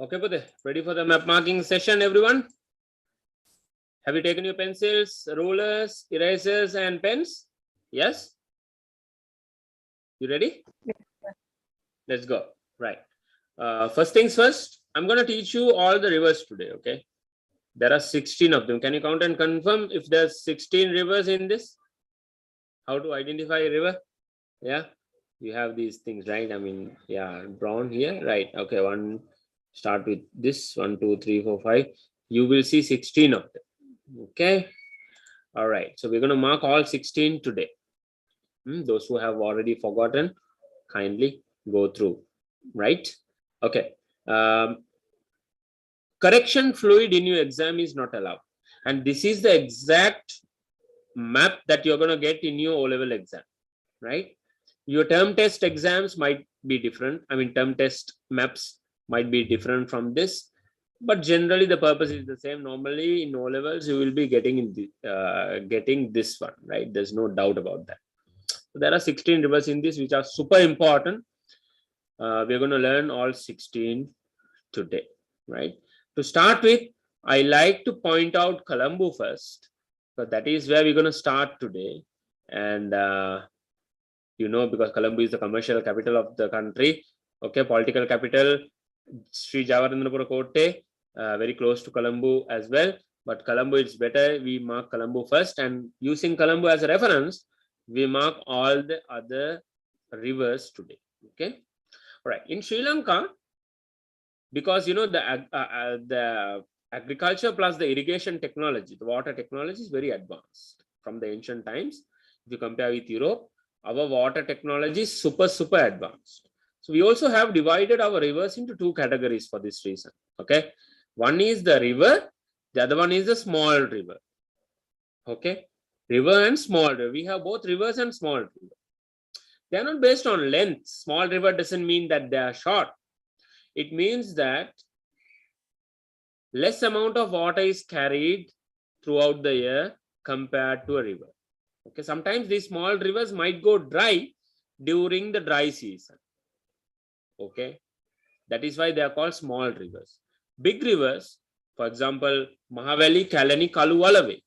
Okay, Pute, ready for the map marking session, everyone? Have you taken your pencils, rulers, erasers, and pens? Yes? You ready? Yes, Let's go. Right. First things first, I'm going to teach you all the rivers today, okay? There are 16 of them. Can you count and confirm if there's 16 rivers in this? How to identify a river? Yeah, you have these things, right? I mean, yeah, drawn here, right? Okay, one, start with this, 1, 2, 3, 4, 5. You will see 16 of them, okay? All right, so we're going to mark all 16 today. Those who have already forgotten, kindly go through, right? Okay. Correction fluid in your exam is not allowed. And this is the exact map that you're going to get in your O-level exam, right? Your term test exams might be different. I mean, term test maps might be different from this, but generally the purpose is the same. Normally in O-levels, you will be getting getting this one, right? There's no doubt about that. So there are 16 rivers in this, which are super important. We're going to learn all 16 today, right? To start with, I like to point out Columbu first, because that is where we're going to start today. And because Columbu is the commercial capital of the country. Okay, political capital, Sri Jawaharlal Kotte, very close to Columbu as well. But Columbu, it's better we mark Columbu first, and using Columbu as a reference, we mark all the other rivers today. Okay, all right. In Sri Lanka, because the agriculture plus the irrigation technology, the water technology is very advanced from the ancient times. If you compare with Europe, our water technology is super advanced. So we also have divided our rivers into two categories for this reason. Okay, one is the river, the other one is the small river. Okay, river and small river. We have both rivers and small river. They are not based on length. Small river doesn't mean that they are short. It means that less amount of water is carried throughout the year compared to a river. Okay, sometimes these small rivers might go dry during the dry season. Okay, that is why they are called small rivers. Big rivers, for example, Mahaveli, Kalani, Kaluvalave.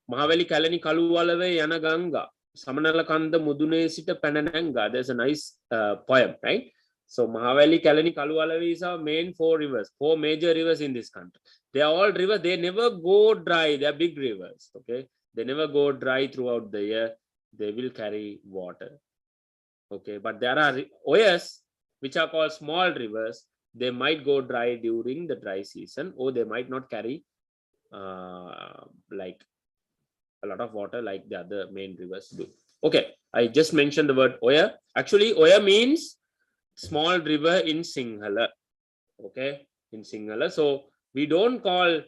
Mahaveli, Kalani, Kaluvalave, Yana Ganga. Samanala Kanda Mudune Sita Panananga. There's a nice poem, right? So Mahaveli, Kalani, Kaluvalave is our main four rivers, four major rivers in this country. They are all rivers. They never go dry. They are big rivers. Okay, they never go dry throughout the year. They will carry water. Okay, but there are Oyas which are called small rivers. They might go dry during the dry season, or they might not carry like a lot of water like the other main rivers do. Okay, I just mentioned the word Oya. Actually, Oya means small river in Sinhala. Okay, in Sinhala. So we don't call,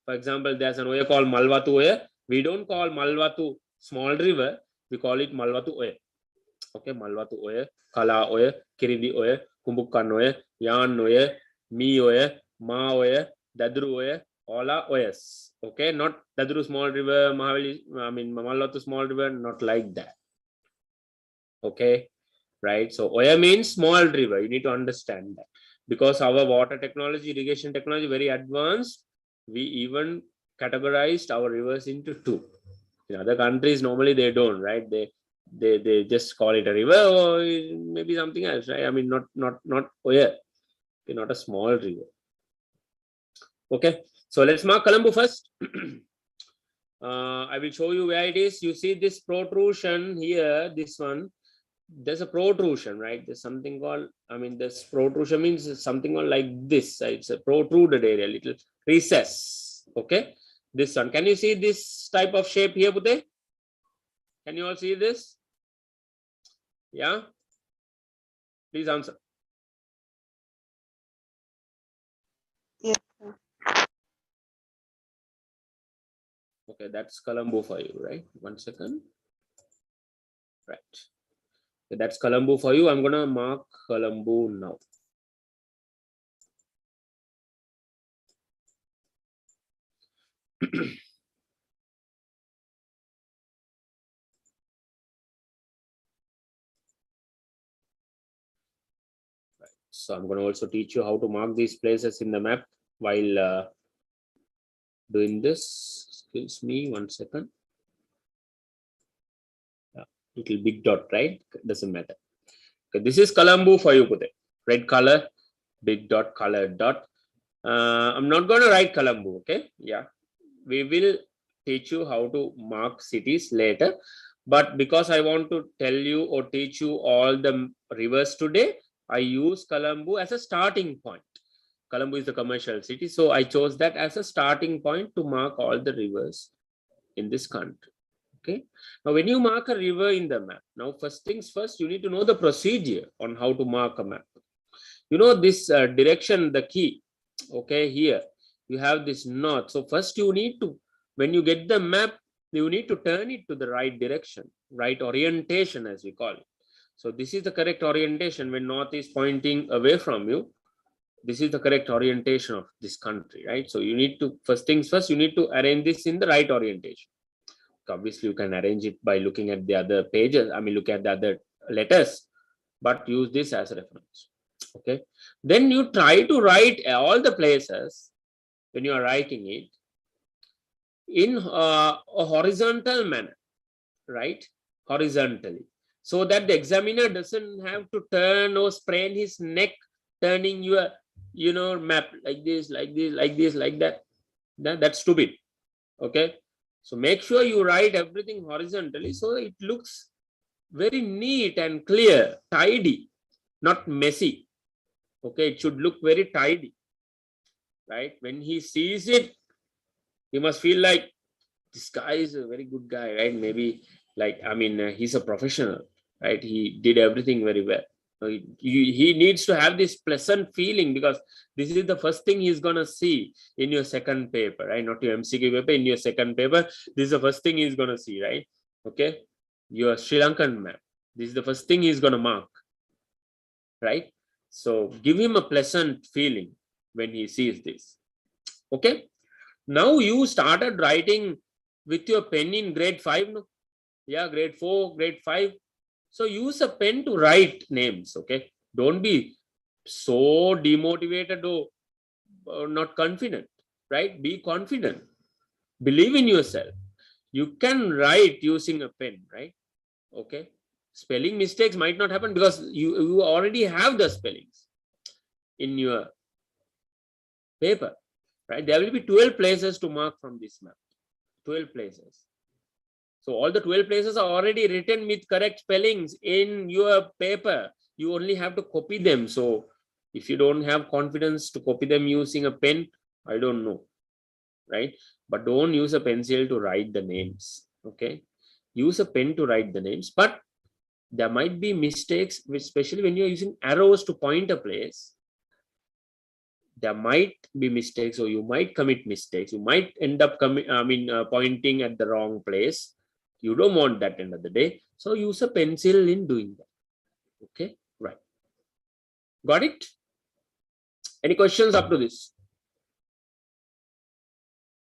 for example, there's an Oya called Malwatu Oya. We don't call Malwatu small river. We call it Malwatu Oya. Okay, Malwatu Oya, Kala Oya, Kirindi Oya, Kumbukan Oya, Yan Oya, Mi Oya, Ma Oya, Dadru Oya, all are Oyas. Okay, not Dadru small river, Mahaveli, I mean Malwatu small river, not like that. Okay, right? So Oya means small river. You need to understand that. Because our water technology, irrigation technology, very advanced, we even categorized our rivers into two. In other countries, normally they don't, right? They just call it a river or maybe something else, right? I mean, not Oya, okay, not a small river. Okay, so let's mark Columbu first. I will show you where it is. You see this protrusion here, this one. There's a protrusion, right? There's something called, I mean, this protrusion means something called like this. It's a protruded area, little recess. Okay, this one. Can you see this type of shape here, Pute? Can you all see this? Yeah, please answer. yes, Okay, that's Columbu for you, right? 1 second. Right. Okay, that's Columbu for you. I'm gonna mark Columbu now. Right. So I'm going to also teach you how to mark these places in the map while doing this. Excuse me, 1 second. Yeah, little big dot, right? Doesn't matter. Okay, this is Columbu for you, Pute. Red color, big dot, colored dot. I'm not going to write Columbu, okay? Yeah, we will teach you how to mark cities later. But because I want to tell you or teach you all the rivers today, I use Columbu as a starting point. Columbu is the commercial city, so I chose that as a starting point to mark all the rivers in this country. Okay. Now, when you mark a river in the map, now first things first, you need to know the procedure on how to mark a map. You know this direction, the key. Okay, here you have this north. So first you need to, when you get the map, you need to turn it to the right direction, right orientation as we call it. So this is the correct orientation. When north is pointing away from you, this is the correct orientation of this country, right? So you need to, first things first, you need to arrange this in the right orientation. Obviously you can arrange it by looking at the other pages, look at the other letters, but use this as a reference. Okay, then you try to write all the places when you are writing it in a horizontal manner, right? Horizontally, so that the examiner doesn't have to turn or sprain his neck turning your map like this, like this, like this, like that. That's stupid. Okay, so make sure you write everything horizontally so it looks very neat and clear, tidy, not messy. Okay, it should look very tidy, right? When he sees it, he must feel like this guy is a very good guy, right? Maybe like, he's a professional, right? He did everything very well. So he needs to have this pleasant feeling, because this is the first thing he's going to see in your second paper, right? Not your MCQ paper, in your second paper. This is the first thing he's going to see, right? Okay. Your Sri Lankan map. This is the first thing he's going to mark, right? So give him a pleasant feeling when he sees this. Okay. Now you started writing with your pen in grade 5, no? Yeah, grade 4, grade 5. So use a pen to write names, okay? Don't be so demotivated or not confident, right? Be confident. Believe in yourself. You can write using a pen, right? Okay. Spelling mistakes might not happen because you already have the spellings in your paper, right? There will be 12 places to mark from this map. 12 places. So all the 12 places are already written with correct spellings in your paper. You only have to copy them. So if you don't have confidence to copy them using a pen, I don't know, right? But don't use a pencil to write the names, okay? Use a pen to write the names, but there might be mistakes, especially when you're using arrows to point a place. There might be mistakes, or you might commit mistakes. You might end up pointing at the wrong place. You don't want that end of the day. So use a pencil in doing that. Okay, right. Got it? Any questions up to this?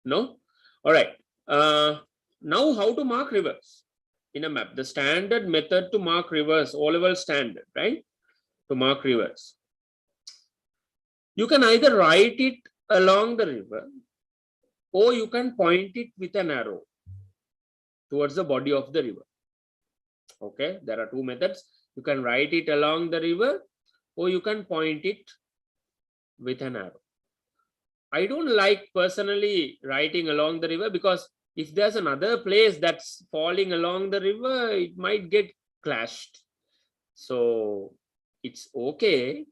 No? All right. Now how to mark rivers in a map? The standard method to mark rivers, O-level standard, right? To mark rivers. You can either write it along the river, or you can point it with an arrow towards the body of the river. Okay, there are two methods. You can write it along the river, or you can point it with an arrow. I don't like personally writing along the river, because if there's another place that's falling along the river, it might get clashed. So it's okay.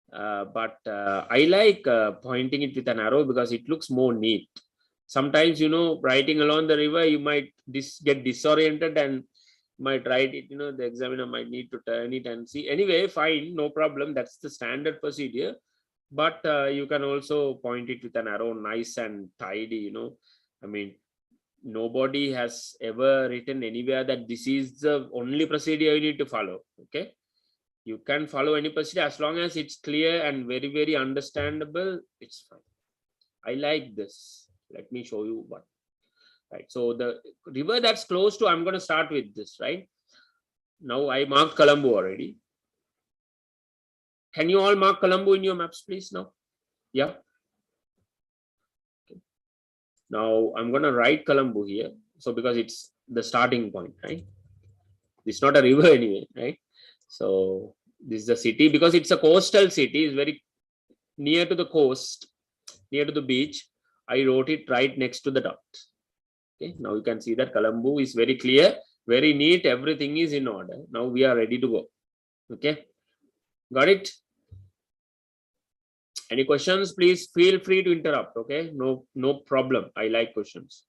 But I like pointing it with an arrow because it looks more neat. Sometimes, writing along the river, you might get disoriented and might write it, the examiner might need to turn it and see. Anyway, fine, no problem. That's the standard procedure. But you can also point it with an arrow, nice and tidy, nobody has ever written anywhere that this is the only procedure you need to follow. Okay. You can follow any procedure as long as it's clear and very, very understandable. It's fine. I like this. Let me show you one. Right. So the river that's close to, I'm going to start with this, right? Now I marked Columbu already. Can you all mark Columbu in your maps, please, now? Yeah. Okay. Now I'm going to write Columbu here. So because it's the starting point, right? It's not a river anyway, right? So this is the city, because it's a coastal city, it's very near to the coast, near to the beach. I wrote it right next to the dot. Okay, now you can see that Columbu is very clear, very neat, everything is in order. Now we are ready to go. Okay, got it? Any questions? Please feel free to interrupt. Okay, no problem. I like questions.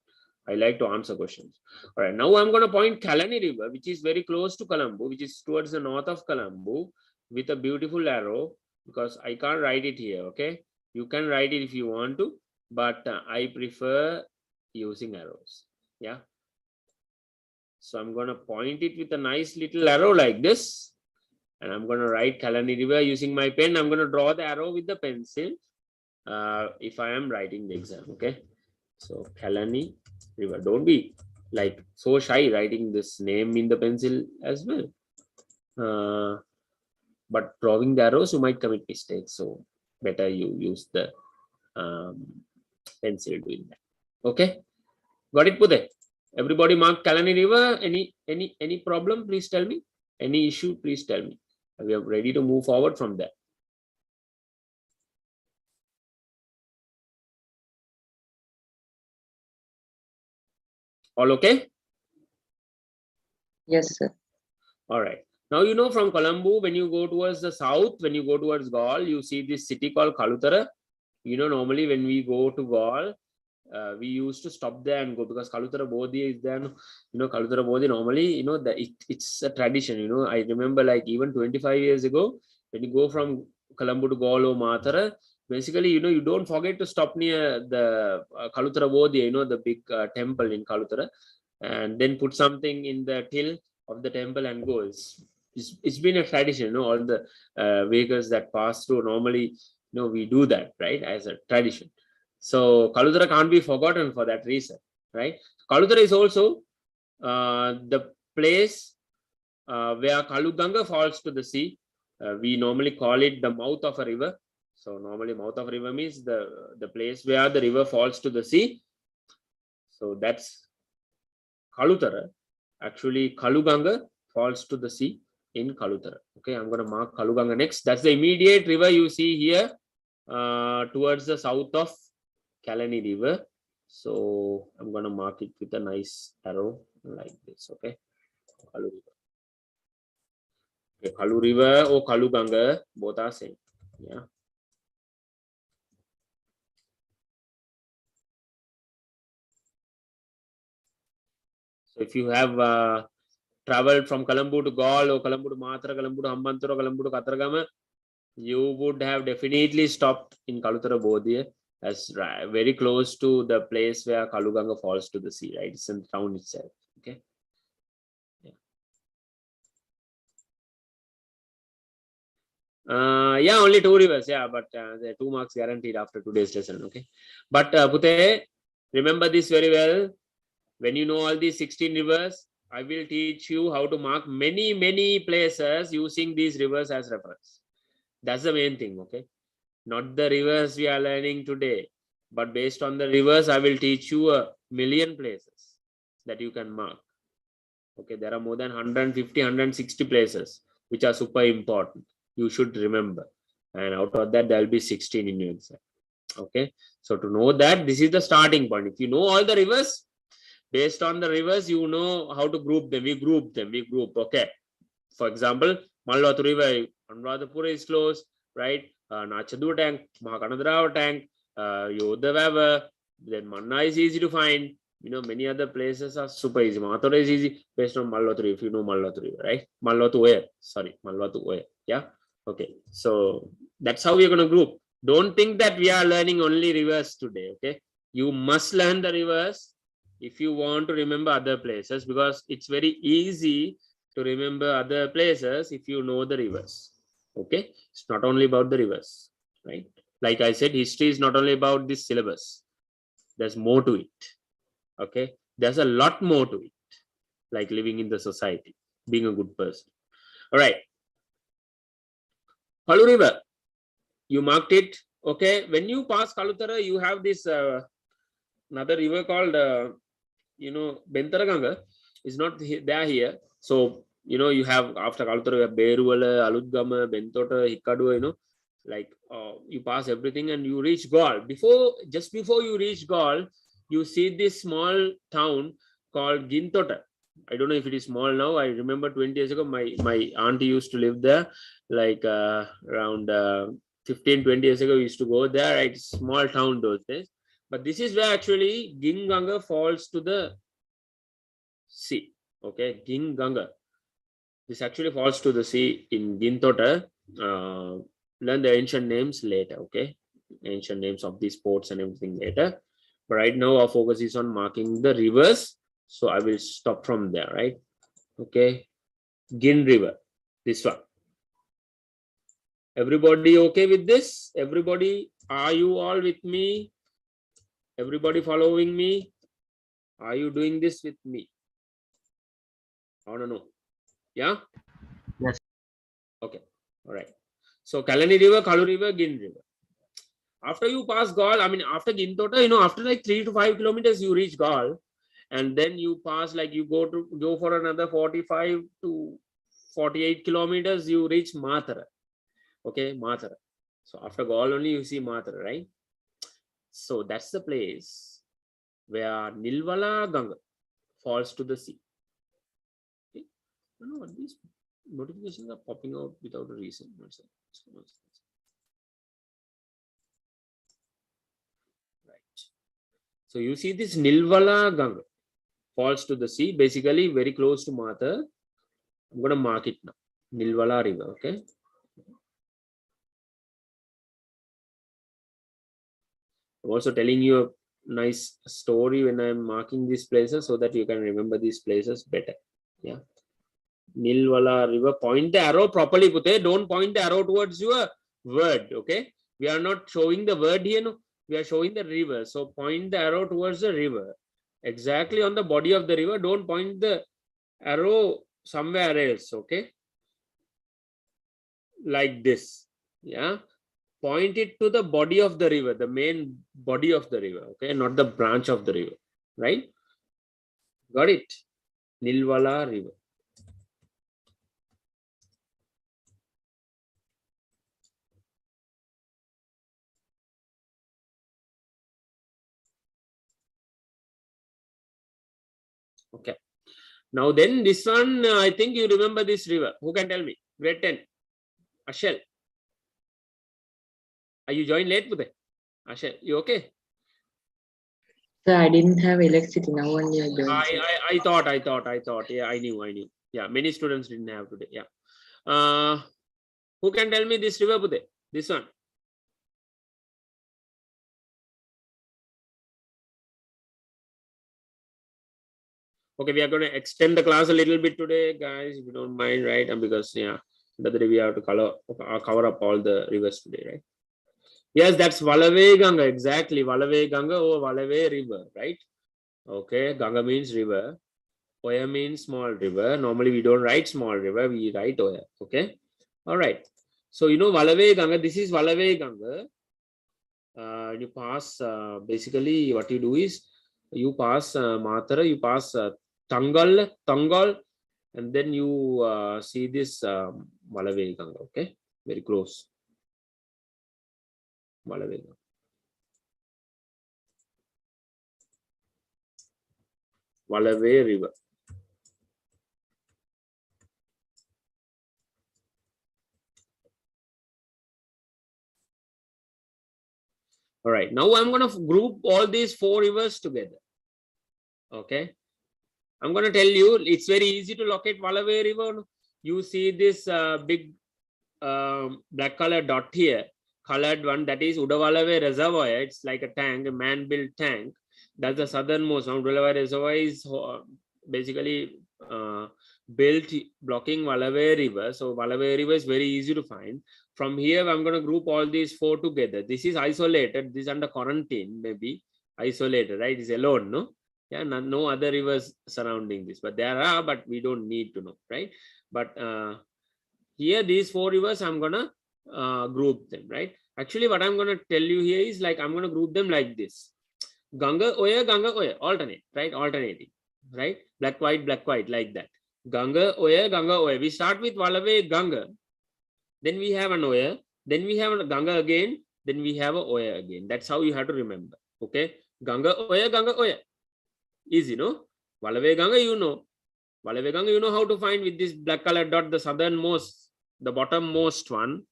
I like to answer questions. All right, now I'm going to point Kalani River, which is very close to Columbu, which is towards the north of Columbu, with a beautiful arrow, because I can't write it here. Okay, you can write it if you want to, but I prefer using arrows. Yeah. So I'm going to point it with a nice little arrow like this. And I'm going to write Kalani River using my pen. I'm going to draw the arrow with the pencil if I am writing the exam. Okay. So Kalani River. Don't be like so shy writing this name in the pencil as well. But drawing the arrows, you might commit mistakes. So better you use the pencil doing that. Okay. Got it, Pute? Everybody mark Kalani River. Any problem? Please tell me. Any issue? Please tell me. We are ready to move forward from there. All okay? Yes, sir. All right. Now, you know, from Columbu, when you go towards the south, when you go towards Gaul, you see this city called Kalutara. You know, normally when we go to Gaul, we used to stop there and go, because Kalutara Bodhi is there. You know, Kalutara Bodhi normally, you know, it's a tradition. You know, I remember like even 25 years ago, when you go from Columbu to Gaul or Matara, basically, you know, you don't forget to stop near the Kalutara Bodhi, you know, the big temple in Kalutara, and then put something in the till of the temple and go. It's been a tradition, you know, all the vehicles that pass through normally, you know, we do that, right, as a tradition. So Kalutara can't be forgotten for that reason, right? Kalutara is also the place where Ganga falls to the sea. We normally call it the mouth of a river. So normally mouth of a river means the place where the river falls to the sea. So that's Kalutara. Actually, Ganga falls to the sea in Kalutara. Okay, I'm going to mark Ganga next. That's the immediate river you see here towards the south of Kalani River. So I'm going to mark it with a nice arrow like this. Okay, Kalu River. Okay, Kalu River or Ganga, both are same. Yeah. So if you have traveled from Columbu to Gaul or Columbu to Matra, Columbu to Hambantara, Columbu to Kataragama, you would have definitely stopped in Kalutara Bodhi, as very close to the place where Ganga falls to the sea, right? It's in the town itself. Okay. Yeah, only 2 rivers. Yeah, but there are 2 marks guaranteed after today's lesson. Okay. But Pute, remember this very well. When you know all these 16 rivers, I will teach you how to mark many places using these rivers as reference. That's the main thing. Okay. Not the rivers we are learning today, but based on the rivers, I will teach you a million places that you can mark. Okay, there are more than 150, 160 places which are super important. You should remember. And out of that, there will be 16 in your exam. Okay, so to know that, this is the starting point. If you know all the rivers, based on the rivers, you know how to group them. We group them. Okay. For example, Malwatu River, Anuradhapura is close, right? Nachadu tank, Mahakanadarawa tank, Yodha Vava, then Manna is easy to find. You know, many other places are super easy. Mathura is easy based on Malwatu River, if you know Malwatu River, right? Malwatu Oya, sorry, Malwatu Oya. Yeah. Okay. So that's how we're going to group. Don't think that we are learning only rivers today. Okay. You must learn the rivers if you want to remember other places, because it's very easy to remember other places if you know the rivers. Okay, it's not only about the rivers, right? Like I said, history is not only about this syllabus. There's more to it. Okay, there's a lot more to it, like living in the society, being a good person. All right. Kalu River, you marked it. Okay, when you pass Kalutara, you have this another river called, Bentara Ganga is not there here. So, you have after Kalutara, you have Beruvala, Aludgama, Bentota, Hikadu, like you pass everything and you reach Gaul. Just before you reach Gaul, you see this small town called Gintota. I don't know if it is small now. I remember 20 years ago, my auntie used to live there, like around 15, 20 years ago, we used to go there, right? Small town those days. But this is where actually Ganga falls to the sea. Okay, Ganga. This actually falls to the sea in Gintota. Learn the ancient names later. Okay, ancient names of these ports and everything later. But right now our focus is on marking the rivers. So I will stop from there, right? Okay, Gin River, this one. Everybody okay with this? Everybody, are you all with me? Everybody following me? Are you doing this with me? I want to know. Yeah? Yes. Okay. All right. So Kalani River, Kalu River, Gin River. After you pass Gaul, after Gintota, after like 3 to 5 kilometers, you reach Gaul. And then you pass, like you go for another 45 to 48 kilometers, you reach Matara. Okay, Matara. So after Gaul only you see Matara, right? So that's the place where Nilvala Ganga falls to the sea. Okay. I don't know what these notifications are popping out without a reason. Right. So you see this Nilvala Ganga falls to the sea, basically very close to Matara. I'm going to mark it now. Nilvala River, okay? I'm also telling you a nice story when I'm marking these places so that you can remember these places better. Yeah. Nilvala River. Point the arrow properly, Pute. Don't point the arrow towards your word. Okay. We are not showing the word here. No. We are showing the river. So point the arrow towards the river. Exactly on the body of the river. Don't point the arrow somewhere else. Okay. Like this. Yeah. Point it to the body of the river, the main body of the river, okay, not the branch of the river, right? Got it? Nilvala River. Okay. Now then this one, I think you remember this river. Who can tell me? Grade 10. Ashel. Are you joined late today? Ashel, you okay? So I didn't have electricity now only I joined. I thought. Yeah, I knew. Yeah, many students didn't have today. Yeah. Who can tell me this river, Bude? This one. Okay, we are going to extend the class a little bit today, guys, if you don't mind, right? And because, yeah, the other day we have to cover up all the rivers today, right? Yes, that's Valave Ganga, exactly. Valave Ganga or Valave River, right? Okay, Ganga means river. Oya means small river. Normally we don't write small river, we write Oya, okay? All right. So, Valave Ganga, this is Valave Ganga. You pass, basically what you do is, you pass Matara, you pass Tangal, and then you see this Valave Ganga, okay? Very close. Valave Ganga. Valave River. All right, now I'm going to group all these 4 rivers together. Okay. I'm going to tell you, it's very easy to locate Valave River. You see this big black color dot here, colored one, that is Udavalave Reservoir. It's like a tank, a man-built tank. That's the southernmost. Udavalave Reservoir is basically built blocking Valave River. So Valave River is very easy to find. From here, I'm going to group all these 4 together. This is isolated. This is under quarantine, maybe isolated, right? It's alone, no? Yeah, no other rivers surrounding this, but there are, but we don't need to know, right? But here, these 4 rivers I'm gonna group them, right? Actually, what I'm going to tell you here is like I'm going to group them like this: Ganga Oya, alternate, right? Alternating, right? Black, white, like that. Ganga Oya. We start with Valave Ganga, then we have an Oya, then we have a Ganga again, then we have a Oya again. That's how you have to remember. Okay, Ganga Oya. Easy, no? Valave Ganga, you know. Valave Ganga, you know how to find with this black color dot, the southernmost, the bottommost one,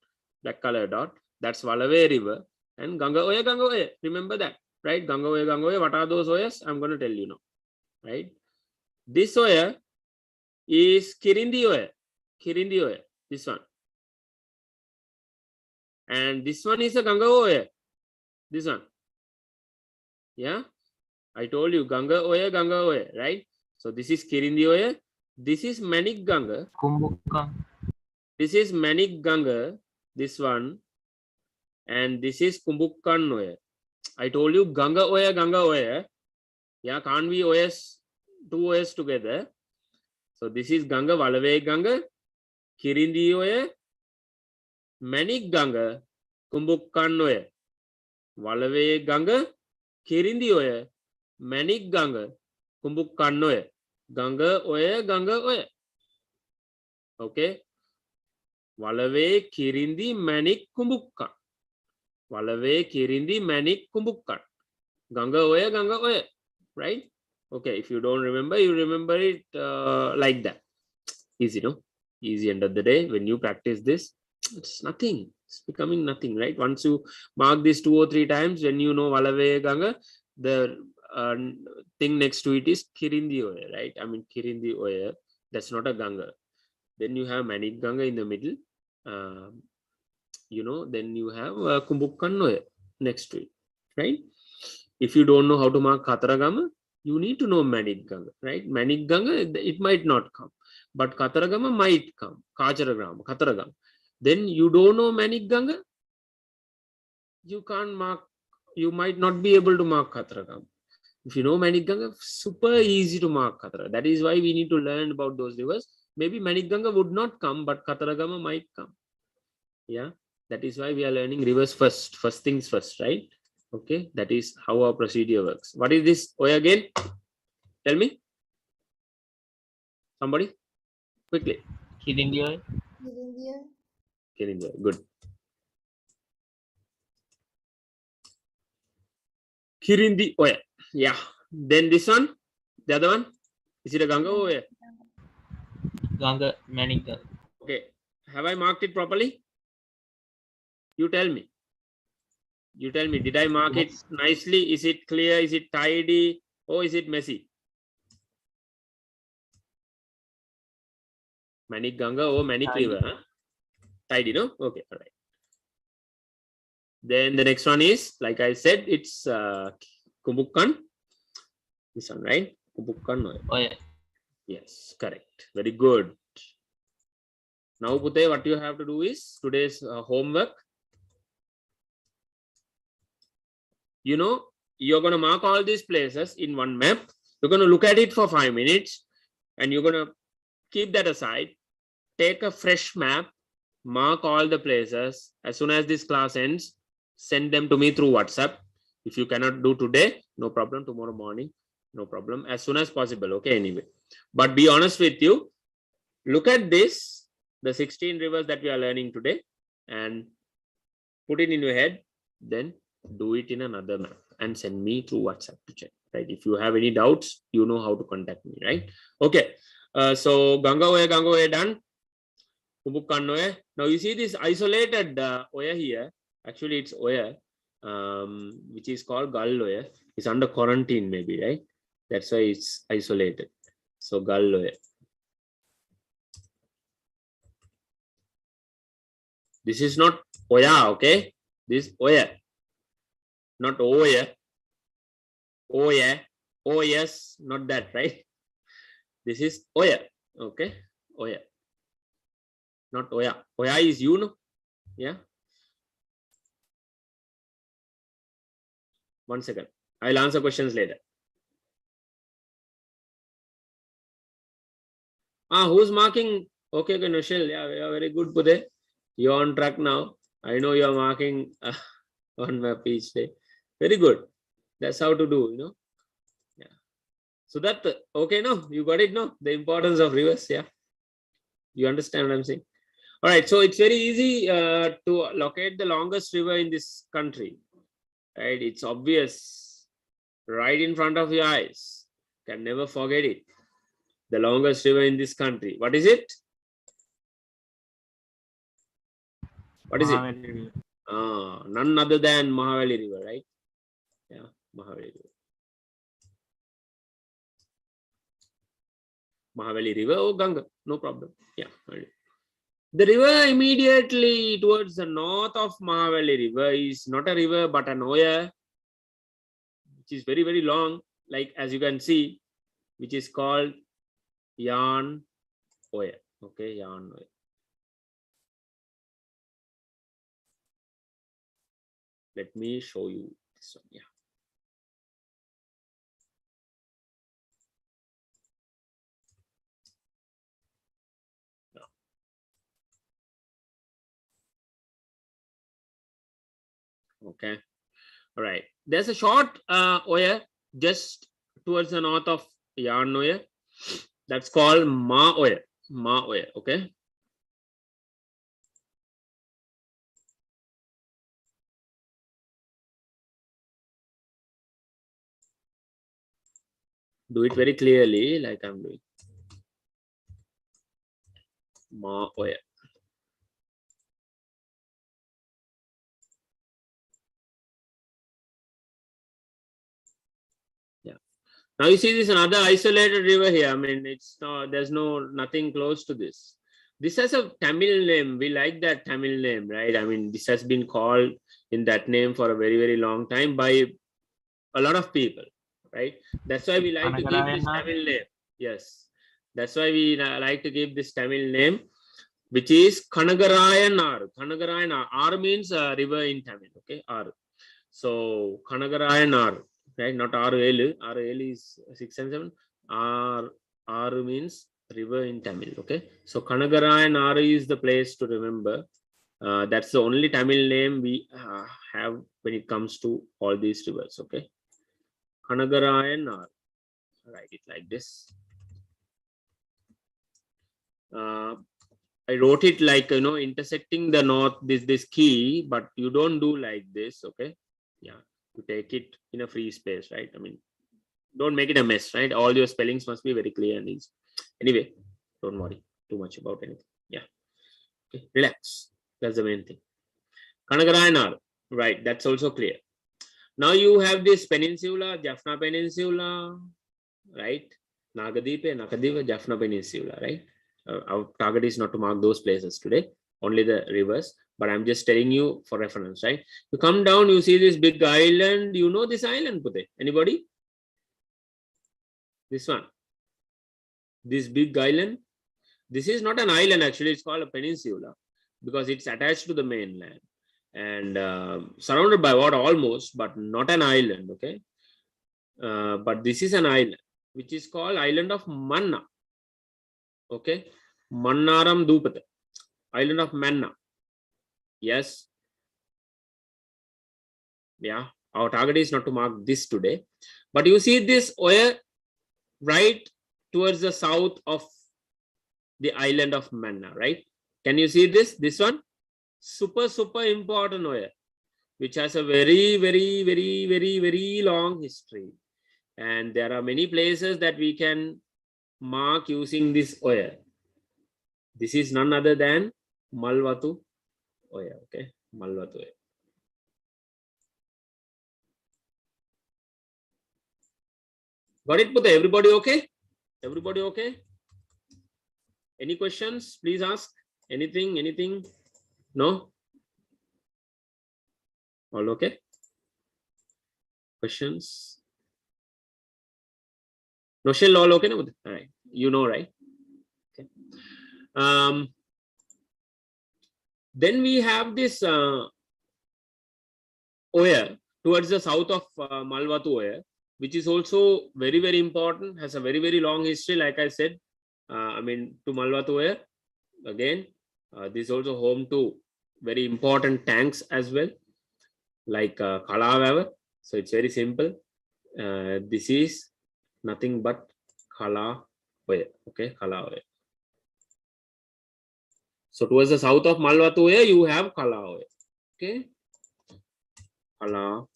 black color dot. That's Valave River. And Ganga Oya. Remember that, right? Ganga Oya. What are those Oyas? I'm going to tell you now, right? This Oya is Kirindi Oya. This one. And this one is a Ganga Oya. This one. Yeah. I told you Ganga Oya, right? So this is Kirindi Oya. This is Manik Ganga. Kumbukam. This is Manik Ganga. This one. And this is Kumbukkan Oya. I told you Ganga Oya. Yeah, can't be OS, two OS together. So this is Ganga, Valave Ganga, Kirindi Oya, Manik Ganga, Kumbukkan Oya. Valave Ganga, Kirindi Oya, Manik Ganga, Kumbukkan Oya. Ganga Oya. Okay. Valave Kirindi Manik Kumbukkan. Valave Kirindi Manik Kumbukkan. Ganga Oya. Right? Okay. If you don't remember, you remember it like that. Easy, no? Easy end of the day. When you practice this, it's nothing. It's becoming nothing, right? Once you mark this 2 or 3 times, when you know Valave Ganga, the thing next to it is Kirindi Oya, right? I mean, Kirindi Oya, that's not a Ganga. Then you have Manik Ganga in the middle, you know, then you have Kumbukkan Oya next to it, right? If you don't know how to mark Kataragama, you need to know Manik Ganga, right? Manik Ganga, it might not come, but Kataragama might come. Kataragama. Then you don't know Manik Ganga, you can't mark, you might not be able to mark Kataragama. If you know Manik Ganga, super easy to mark Katara. That is why we need to learn about those rivers. Maybe Manik Ganga would not come, but Kataragama might come. Yeah, that is why we are learning rivers first. First things first, right? Okay, that is how our procedure works. What is this Oya again? Tell me. Somebody? Quickly. Kirindi Oya. Kirindi. Good. Kirindi Oya. Yeah. Then this one, the other one, is it a Ganga Oya? Ganga Manik Ganga. Okay. Have I marked it properly? You tell me. You tell me. Did I mark it nicely? Is it clear? Is it tidy? Or is it messy? Manik Ganga or Manik Tidy. River? Huh? Tidy, no? Okay. All right. Then the next one is, like I said, it's Kumbukkan. This one, right? Kumbukkan. Oya. Yes, correct. Very good. Now, Pute, what you have to do is today's homework. You know, you're going to mark all these places in one map. You're going to look at it for 5 minutes and you're going to keep that aside. Take a fresh map, mark all the places. As soon as this class ends, send them to me through WhatsApp. If you cannot do today, no problem. Tomorrow morning, no problem. As soon as possible. Okay, anyway. But be honest with you. Look at this, the 16 rivers that we are learning today, and put it in your head. Then do it in another map and send me through WhatsApp to check. Right? If you have any doubts, you know how to contact me. Right? Okay. So Ganga Oya done. Kumbukkan Oya. Now you see this isolated Oya here. Actually, it's Oya, which is called Gal Oya. It's under quarantine, maybe, right? That's why it's isolated. So Gal Oya. This is not Oya, okay? This is Oya, not Oya. Oya. Oh yes, not that, right? This is Oya, okay? Oya. Not Oya. Oya is you, no? Yeah. 1 second. I'll answer questions later. Who's marking? Okay, Noshel. Yeah, very good, Pude. You're on track now. I know you are marking on map each day. Very good. That's how to do, Yeah. So that, okay, no, you got it, no? The importance of rivers, yeah. You understand what I'm saying? All right, so it's very easy to locate the longest river in this country, right? It's obvious, right in front of your eyes. Can never forget it. The longest river in this country. What is it? What is it? Mahavali River. None other than Mahavali River, right? Yeah, Mahavali River. Mahavali River or Ganga, no problem. Yeah. The river immediately towards the north of Mahavali River is not a river but an oya, which is very, very long, like as you can see, which is called Yan Oya. Okay, Yan Oya. Let me show you this one. Yeah. Okay. All right. There's a short Oya just towards the north of Yan Oya. That's called Ma Oya. Ma Oya. Okay. Do it very clearly, like I'm doing. Ma Oya. Now you see this another isolated river here. I mean, it's not, there's nothing close to this. This has a Tamil name. We like that Tamil name, right? I mean, this has been called in that name for a very, very long time by a lot of people, right? That's why we like to give this Tamil name. Yes. That's why we like to give this Tamil name, which is Kanagarayan Aru. Kanagarayan Aru. Aru means river in Tamil, okay? Aru. So, Kanagarayan Aru. Right, not Aru is 6 and 7. Aru means river in Tamil. Okay, so Kanagara and Aru is the place to remember. That's the only Tamil name we have when it comes to all these rivers. Okay, Kanagara and Aru. Write it like this. I wrote it like, intersecting the north, this key, but you don't do like this. Okay, yeah. To take it in a free space, right? I mean, don't make it a mess, right? All your spellings must be very clear and easy. Anyway, don't worry too much about anything. Yeah. Okay. Relax. That's the main thing. Kanagarayanar, right? That's also clear. Now you have this peninsula, Jaffna Peninsula, right? Nagadeepa, Nakadiva, Jaffna Peninsula, right? Our target is not to mark those places today, only the rivers. But I'm just telling you for reference, right? You come down, you see this big island. You know this island, Pute? Anybody? This one. This big island. This is not an island, actually. It's called a peninsula because it's attached to the mainland and surrounded by water almost, but not an island, okay? But this is an island, which is called Island of Manna. Okay? Mannaram Dupata. Island of Manna. Yes. Yeah. Our target is not to mark this today. But you see this Oya right towards the south of the island of Manna, right? Can you see this? This one? Super, super important Oya, which has a very, very, very, very, very long history. And there are many places that we can mark using this Oya. This is none other than Malwatu Oya, okay? Malwatu Oya. Got it, Putta? Everybody okay? Everybody okay? Any questions? Please ask. Anything? No? All okay? Questions? No shell, all okay? No? All right. You know, right? Okay. Then we have this Oya towards the south of Malwatu Oya, which is also very, very important, has a very, very long history, like I said. I mean, to Malwatu Oya, again, this is also home to very important tanks as well, like Kalavawa. So it's very simple. This is nothing but Kalawaya. Okay, Kalawaya. So towards the south of Malwatoya, you have Kalawaya. Okay, Kala.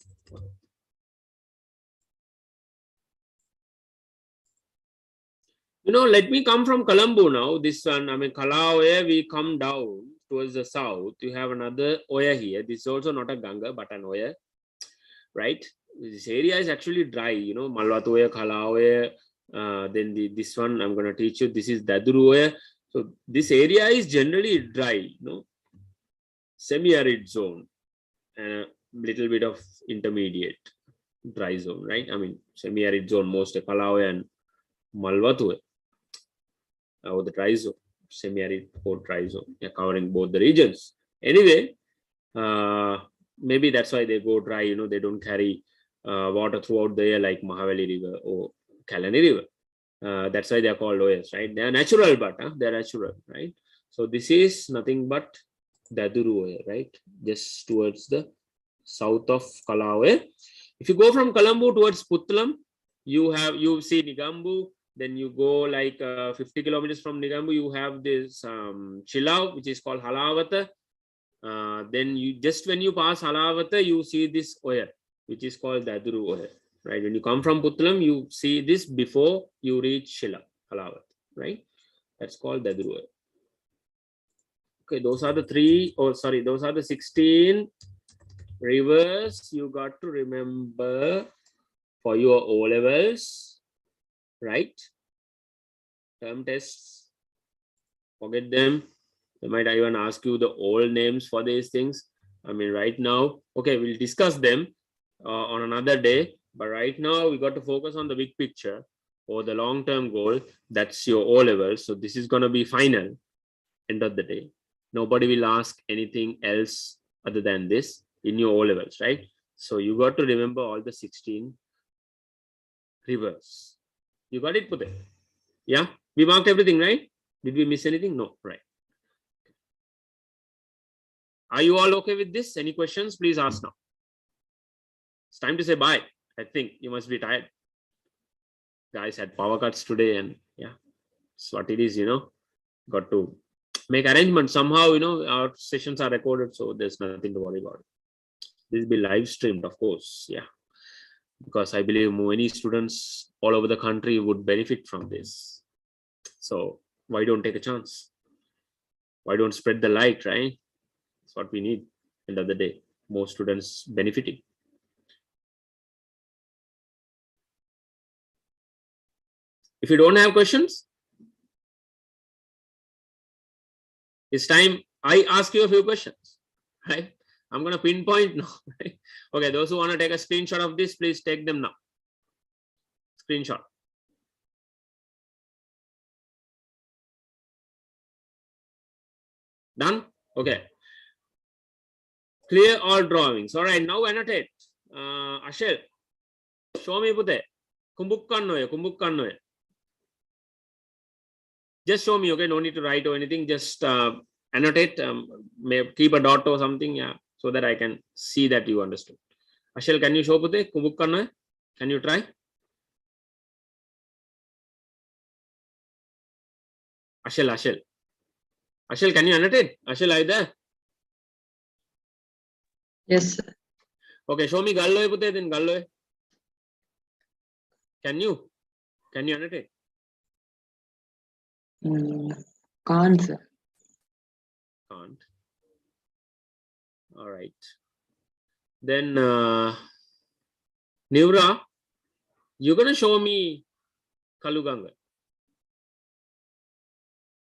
Let me come from Columbu now. This one, I mean, Kalawaya, we come down towards the south. You have another Oya here. This is also not a Ganga, but an Oya, right? This area is actually dry, Malwatoya, Kalawaya. Then this one I'm going to teach you. This is Daduruya. So this area is generally dry, semi-arid zone and a little bit of intermediate dry zone, right? I mean, semi-arid zone, most Kalawaya and Malwatoya. Or the dry zone, semi-arid or dry zone, covering both the regions. Anyway, maybe that's why they go dry, they don't carry water throughout the year like Mahavali River or Kalani River. That's why they are called Oyas, right? They are natural, but they're natural, right? So this is nothing but Daduru Oya, right? Just towards the south of Kalawaya. If you go from Columbu towards Puttalam, you see Nigambu. Then you go like 50 kilometers from Nigambu, you have this Chilau, which is called Halavata. Then when you pass Halavata, you see this Oya, which is called Daduru Oya, right? When you come from Puttalam, you see this before you reach Halavata, right? That's called Daduru Oya. Okay, those are the 16 rivers you got to remember for your O levels. Right? Term tests, forget them. They might even ask you the old names for these things. I mean, right now, okay, we'll discuss them on another day. But right now, we got to focus on the big picture or the long-term goal. That's your O levels. So this is going to be final, end of the day. Nobody will ask anything else other than this in your O levels, right? So you got to remember all the 16 rivers. You got it, Pute? Yeah, we marked everything, right? Did we miss anything? No, right. Are you all okay with this? Any questions? Please ask now. It's time to say bye. I think you must be tired. Guys had power cuts today, and yeah, it's what it is, Got to make arrangements somehow, our sessions are recorded, so there's nothing to worry about. This will be live streamed, of course, yeah. Because I believe many students all over the country would benefit from this. So why don't take a chance? Why don't spread the light, right? That's what we need. End of the day, more students benefiting. If you don't have questions, it's time I ask you a few questions, right? I'm going to pinpoint now, right? Okay, those who want to take a screenshot of this, please take them now. Screenshot. Done? Okay. Clear all drawings. All right, now annotate. Ashel, show me Pute. Kumbukkannoye. Just show me, okay? No need to write or anything. Just annotate. Keep a dot or something, yeah, so that I can see that you understood. Ashel, can you show Pute? Kumbukkannoye? Can you try? Ashel, can you annotate? Ashel, are you there? Yes, sir. Okay, show me Galloy Pute, then Galloy. Can you annotate? Can't, sir. Can't. All right. Then Nivra, you're going to show me Kaluganga.